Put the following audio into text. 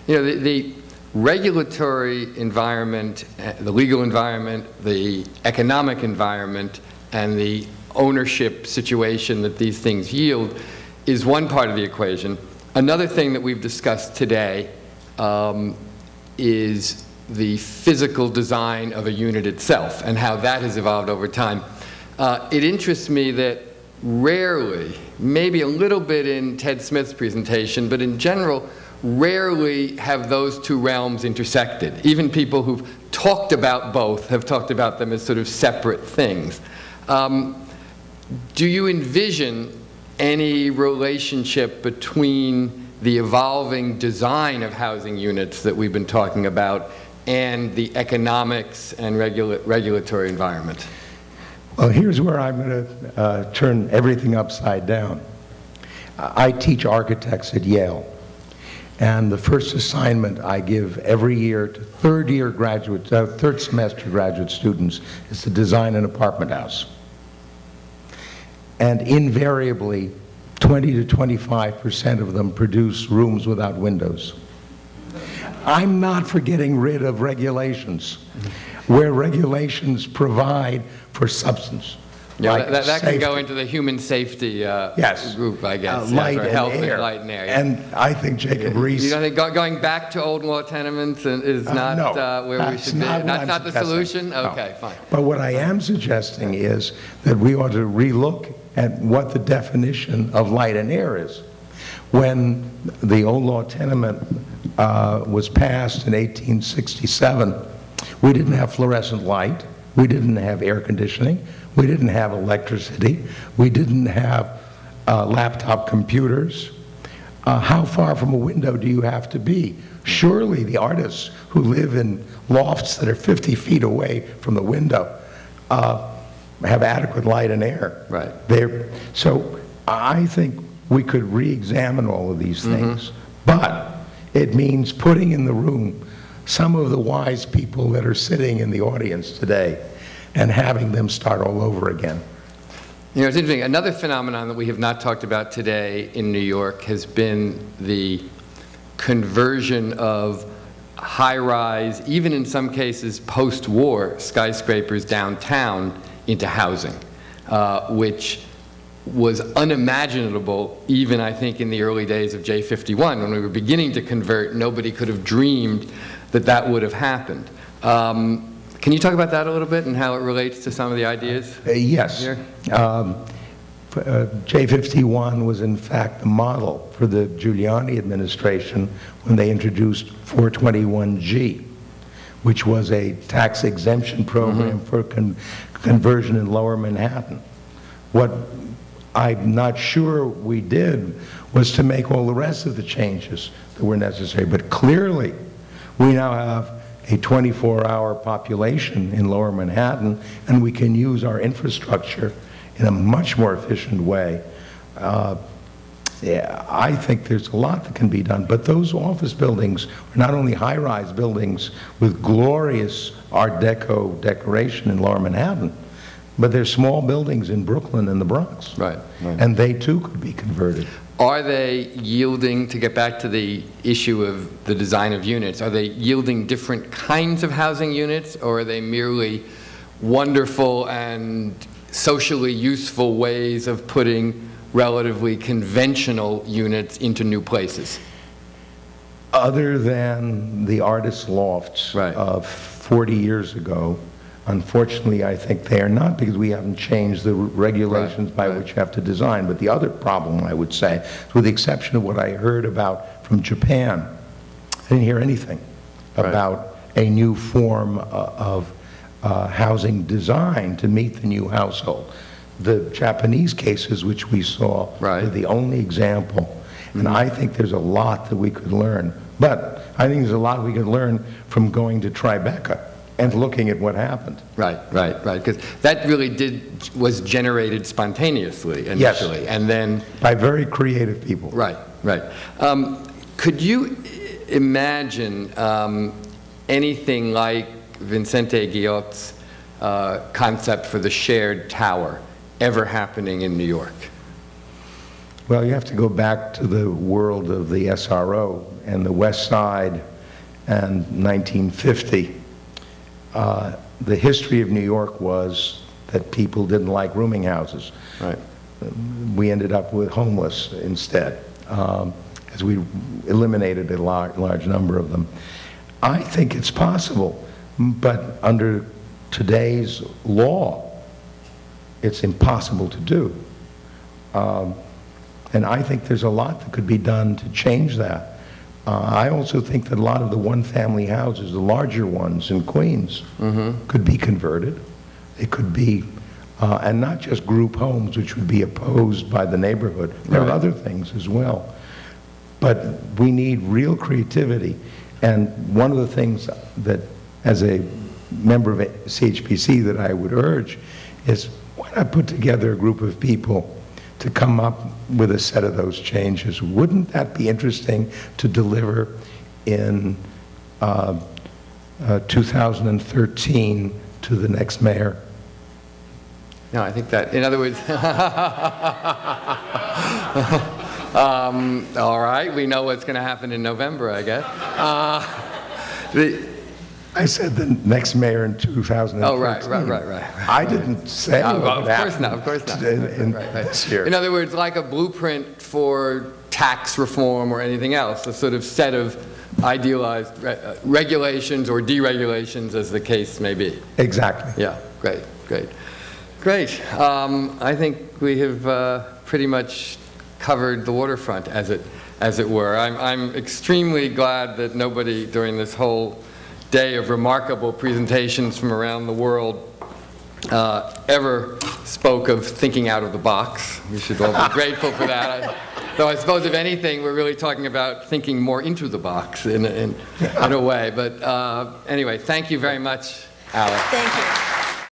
You know, the regulatory environment, the legal environment, the economic environment, and the ownership situation that these things yield is one part of the equation. Another thing that we've discussed today is the physical design of a unit itself and how that has evolved over time. It interests me that rarely, maybe a little bit in Ted Smith's presentation, but in general, rarely have those two realms intersected. Even people who've talked about both have talked about them as sort of separate things. Do you envision any relationship between the evolving design of housing units that we've been talking about and the economics and regulatory environment? Well, here's where I'm going to turn everything upside down. I teach architects at Yale, and the first assignment I give every year to third semester graduate students is to design an apartment house. And invariably, 20 to 25% of them produce rooms without windows. I'm not for getting rid of regulations, where regulations provide for substance. Yeah, like that can go into the human safety group, I guess. Light and health air. And light and air. Yeah. And I think Jacob Riis... You don't think going back to old law tenements is not no, where we should be? That's not the solution? No. Okay, fine. But what I am suggesting is that we ought to relook at what the definition of light and air is. When the old law tenement was passed in 1867, we didn't have fluorescent light, we didn't have air conditioning, we didn't have electricity, we didn't have laptop computers. How far from a window do you have to be? Surely the artists who live in lofts that are 50 feet away from the window have adequate light and air. Right. So I think we could re-examine all of these things, but it means putting in the room some of the wise people that are sitting in the audience today and having them start all over again. You know, it's interesting. Another phenomenon that we have not talked about today in New York has been the conversion of high-rise, even in some cases post-war skyscrapers downtown into housing, which was unimaginable even, I think, in the early days of J51. When we were beginning to convert, nobody could have dreamed that that would have happened. Can you talk about that a little bit and how it relates to some of the ideas? Yes. Here? J51 was in fact the model for the Giuliani administration when they introduced 421G, which was a tax exemption program for conversion in Lower Manhattan. What I'm not sure we did was to make all the rest of the changes that were necessary, but clearly we now have a 24-hour population in Lower Manhattan, and we can use our infrastructure in a much more efficient way. Yeah, I think there's a lot that can be done, but those office buildings are not only high-rise buildings with glorious Art Deco decoration in Lower Manhattan, but they're small buildings in Brooklyn and the Bronx. Right. And they too could be converted. Are they yielding, to get back to the issue of the design of units, are they yielding different kinds of housing units, or are they merely wonderful and socially useful ways of putting relatively conventional units into new places? Other than the artist lofts of 40 years ago, unfortunately, I think they are not, because we haven't changed the regulations by which you have to design. But the other problem, I would say, with the exception of what I heard about from Japan, I didn't hear anything about a new form of housing design to meet the new household. The Japanese cases, which we saw, were the only example. And I think there's a lot that we could learn. But I think there's a lot we could learn from going to Tribeca and looking at what happened. Right. Because that really was generated spontaneously initially, yes. And then by very creative people. Right. Could you imagine anything like Vincente Guillot's concept for the shared tower ever happening in New York? Well, you have to go back to the world of the SRO and the West Side and 1950, the history of New York was that people didn't like rooming houses. Right. We ended up with homeless instead, as we eliminated a large number of them. I think it's possible, but under today's law, it's impossible to do. And I think there's a lot that could be done to change that. I also think that a lot of the one-family houses, the larger ones in Queens, could be converted. It could be, and not just group homes, which would be opposed by the neighborhood. There are other things as well. But we need real creativity. And one of the things that, as a member of CHPC, that I would urge is, why not put together a group of people to come up with a set of those changes? Wouldn't that be interesting to deliver in 2013 to the next mayor? No, I think that, in other words, all right, we know what's going to happen in November, I guess. I said the next mayor in 2013. Oh, right. I didn't say of course not. This year. In other words, like a blueprint for tax reform or anything else, a sort of set of idealized regulations or deregulations, as the case may be. Exactly. Yeah, great. I think we have pretty much covered the waterfront, as it were. I'm extremely glad that nobody during this whole day of remarkable presentations from around the world ever spoke of thinking out of the box. We should all be grateful for that. Though I suppose, if anything, we're really talking about thinking more into the box in a way. But anyway, thank you very much, Alex. Thank you.